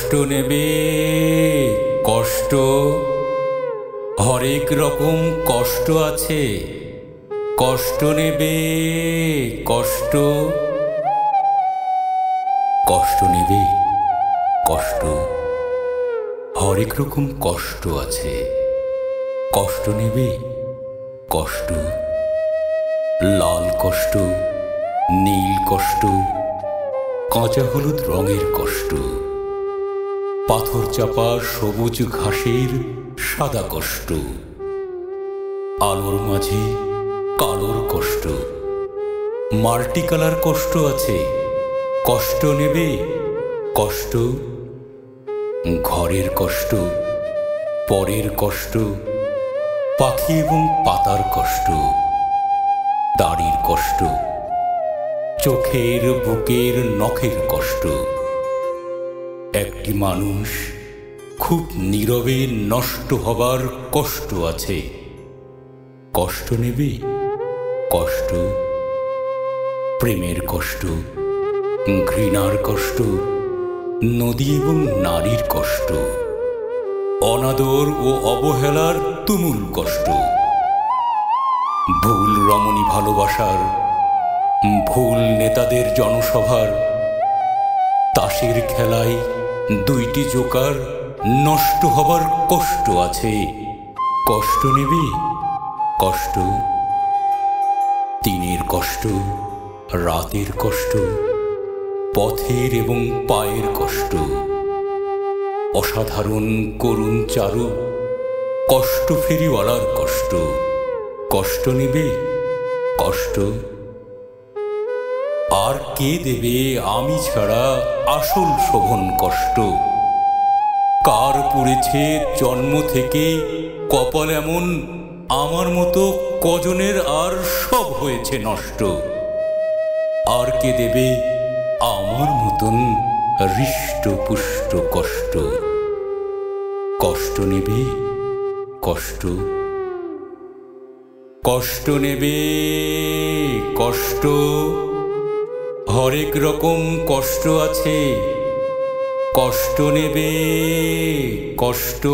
কষ্ট নেবে কষ্ট, হরেক রকম কষ্ট আছে। কষ্ট নেবে কষ্ট, কষ্ট নেবে কষ্ট, হরেক রকম কষ্ট আছে। কষ্ট নেবে কষ্ট, লাল কষ্ট, নীল কষ্ট, কাঁচা হলুদ রঙের কষ্ট, পাথর চাপা সবুজ ঘাসের সাদা কষ্ট, আলোর মাঝে কালোর কষ্ট, মাল্টি কালার কষ্ট আছে। কষ্ট নেবে কষ্ট, ঘরের কষ্ট, পরের কষ্ট, পাখি এবং পাতার কষ্ট, দাড়ির কষ্ট, চোখের বুকের নখের কষ্ট। একটি মানুষ খুব নীরবে নষ্ট হবার কষ্ট আছে। কষ্ট নেবে কষ্ট, প্রেমের কষ্ট, ঘৃণার কষ্ট, নদী এবং নারীর কষ্ট, অনাদর ও অবহেলার তুমুল কষ্ট, ভুল রমণী ভালোবাসার, ভুল নেতাদের জনসভার, তাসের খেলায় দুইটি জোকার নষ্ট হবার কষ্ট আছে। কষ্ট নেবে কষ্ট, দিনের কষ্ট, রাতের কষ্ট, পথের এবং পায়ের কষ্ট, অসাধারণ করুণ চারু, কষ্ট ফেরিওয়ালার কষ্ট। কষ্ট নেবে কষ্ট, আর কে দেবে আমি ছাড়া আসল শোভন কষ্ট? কার পুড়েছে জন্ম থেকে কপাল এমন, আমার মতো কজনের আর সব হয়েছে নষ্ট? আর কে দেবে আমার মতন হৃষ্টপুষ্ট কষ্ট? কষ্ট নেবে কষ্ট, কষ্ট নেবে কষ্ট, হরেক রকম কষ্ট আছে। কষ্ট নেবে কষ্ট।